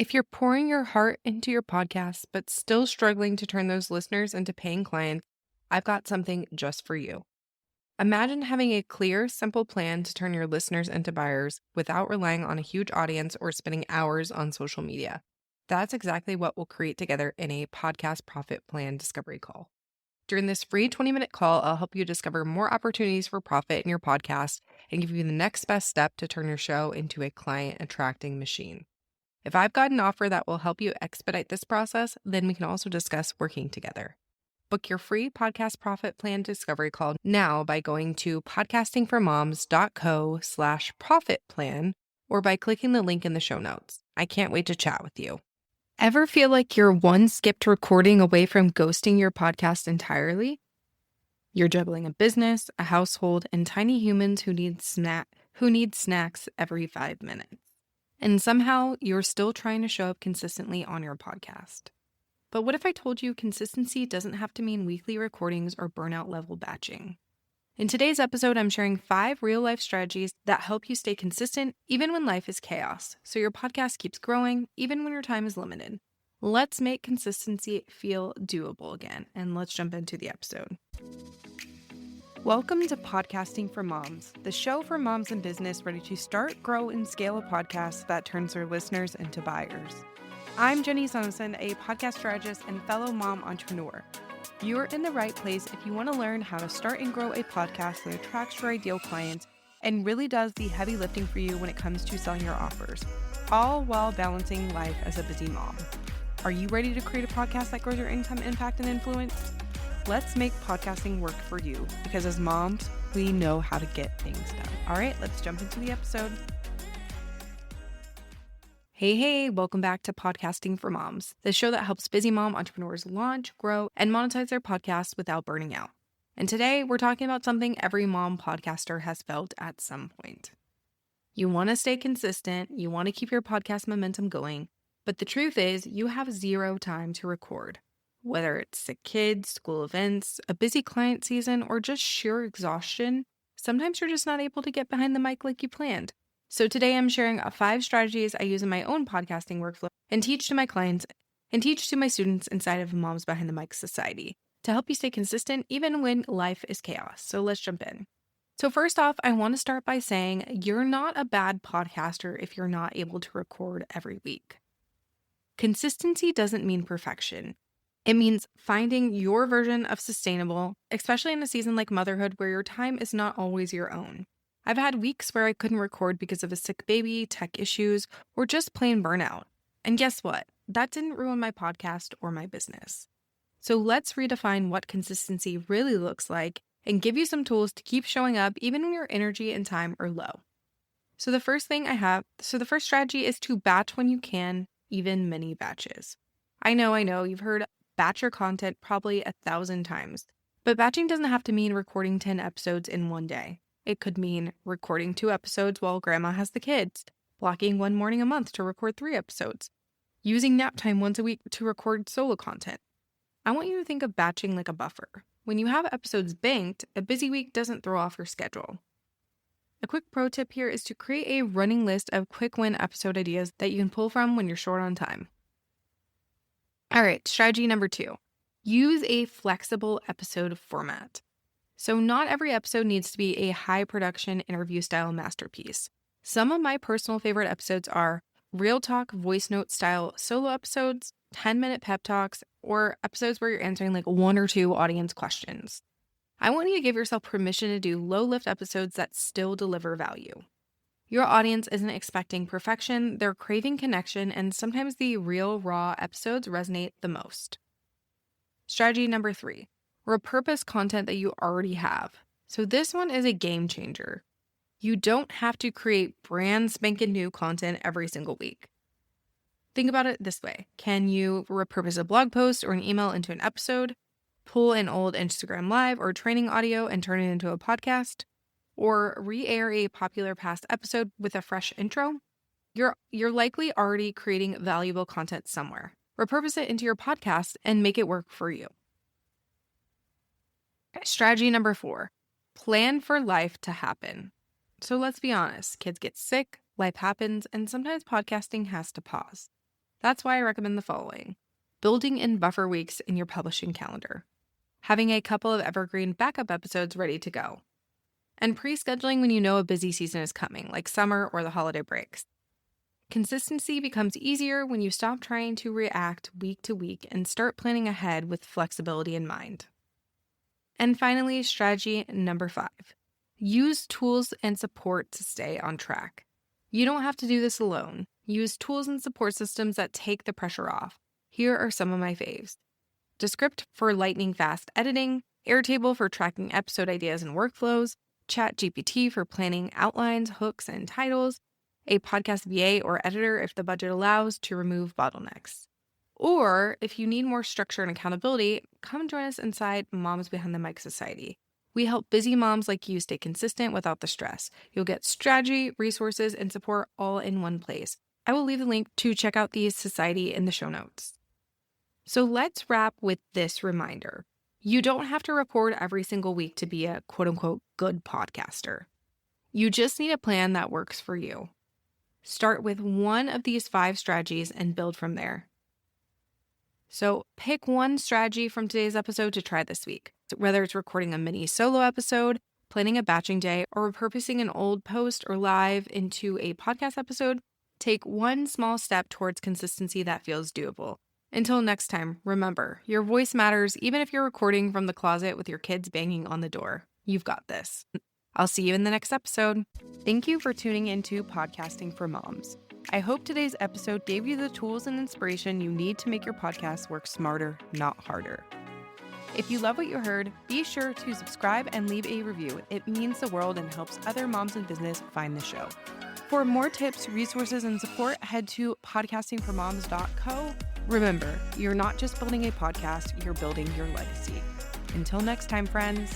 If you're pouring your heart into your podcast, but still struggling to turn those listeners into paying clients, I've got something just for you. Imagine having a clear, simple plan to turn your listeners into buyers without relying on a huge audience or spending hours on social media. That's exactly what we'll create together in a podcast profit plan discovery call. During this free 20-minute call, I'll help you discover more opportunities for profit in your podcast and give you the next best step to turn your show into a client attracting machine. If I've got an offer that will help you expedite this process, then we can also discuss working together. Book your free podcast profit plan discovery call now by going to podcastingformoms.co/profit plan or by clicking the link in the show notes. I can't wait to chat with you. Ever feel like you're one skipped recording away from ghosting your podcast entirely? You're juggling a business, a household, and tiny humans who need snacks every 5 minutes. And somehow you're still trying to show up consistently on your podcast. But what if I told you consistency doesn't have to mean weekly recordings or burnout level batching? In today's episode, I'm sharing 5 real-life strategies that help you stay consistent even when life is chaos, so your podcast keeps growing even when your time is limited. Let's make consistency feel doable again, and let's jump into the episode. Welcome to Podcasting for Moms, the show for moms in business ready to start, grow, and scale a podcast that turns their listeners into buyers. I'm Jenny Soneson, a podcast strategist and fellow mom entrepreneur. You're in the right place if you want to learn how to start and grow a podcast that attracts your ideal clients and really does the heavy lifting for you when it comes to selling your offers, all while balancing life as a busy mom. Are you ready to create a podcast that grows your income, impact, and influence? Let's make podcasting work for you, because as moms, we know how to get things done. All right, let's jump into the episode. Hey, welcome back to Podcasting for Moms, the show that helps busy mom entrepreneurs launch, grow, and monetize their podcasts without burning out. And today, we're talking about something every mom podcaster has felt at some point. You want to stay consistent, you want to keep your podcast momentum going, but the truth is you have zero time to record. Whether it's sick kids, school events, a busy client season, or just sheer exhaustion, sometimes you're just not able to get behind the mic like you planned. So today I'm sharing 5 strategies I use in my own podcasting workflow and teach to my clients and teach to my students inside of Moms Behind the Mic Society to help you stay consistent even when life is chaos. So let's jump in. So first off, I want to start by saying you're not a bad podcaster if you're not able to record every week. Consistency doesn't mean perfection. It means finding your version of sustainable, especially in a season like motherhood where your time is not always your own. I've had weeks where I couldn't record because of a sick baby, tech issues, or just plain burnout. And guess what? That didn't ruin my podcast or my business. So let's redefine what consistency really looks like and give you some tools to keep showing up even when your energy and time are low. So the first strategy is to batch when you can, even mini batches. I know, you've heard batch your content probably 1,000 times, but batching doesn't have to mean recording 10 episodes in one day. It could mean recording 2 episodes while grandma has the kids, blocking one morning a month to record 3 episodes, using nap time once a week to record solo content. I want you to think of batching like a buffer. When you have episodes banked, a busy week doesn't throw off your schedule. A quick pro tip here is to create a running list of quick win episode ideas that you can pull from when you're short on time. All right, strategy number 2, use a flexible episode format. So not every episode needs to be a high production interview style masterpiece. Some of my personal favorite episodes are real talk voice note style solo episodes, 10-minute pep talks, or episodes where you're answering like 1 or 2 audience questions. I want you to give yourself permission to do low lift episodes that still deliver value. Your audience isn't expecting perfection, they're craving connection, and sometimes the real, raw episodes resonate the most. Strategy number 3, repurpose content that you already have. So this one is a game changer. You don't have to create brand spanking new content every single week. Think about it this way. Can you repurpose a blog post or an email into an episode? Pull an old Instagram live or training audio and turn it into a podcast? Or re-air a popular past episode with a fresh intro? You're likely already creating valuable content somewhere. Repurpose it into your podcast and make it work for you. Strategy number 4, plan for life to happen. So let's be honest, kids get sick, life happens, and sometimes podcasting has to pause. That's why I recommend the following. Building in buffer weeks in your publishing calendar. Having a couple of evergreen backup episodes ready to go. And pre-scheduling when you know a busy season is coming, like summer or the holiday breaks. Consistency becomes easier when you stop trying to react week to week and start planning ahead with flexibility in mind. And finally, strategy number 5. Use tools and support to stay on track. You don't have to do this alone. Use tools and support systems that take the pressure off. Here are some of my faves. Descript for lightning fast editing, Airtable for tracking episode ideas and workflows, ChatGPT for planning outlines, hooks, and titles, a podcast VA or editor if the budget allows to remove bottlenecks. Or if you need more structure and accountability, come join us inside Moms Behind the Mic Society. We help busy moms like you stay consistent without the stress. You'll get strategy, resources, and support all in one place. I will leave the link to check out the society in the show notes. So let's wrap with this reminder. You don't have to record every single week to be a quote-unquote good podcaster. You just need a plan that works for you. Start with one of these 5 strategies and build from there. So pick one strategy from today's episode to try this week. Whether it's recording a mini solo episode, planning a batching day, or repurposing an old post or live into a podcast episode, take one small step towards consistency that feels doable. Until next time, remember, your voice matters even if you're recording from the closet with your kids banging on the door. You've got this. I'll see you in the next episode. Thank you for tuning into Podcasting for Moms. I hope today's episode gave you the tools and inspiration you need to make your podcast work smarter, not harder. If you love what you heard, be sure to subscribe and leave a review. It means the world and helps other moms in business find the show. For more tips, resources, and support, head to podcastingformoms.co. Remember, you're not just building a podcast, you're building your legacy. Until next time, friends.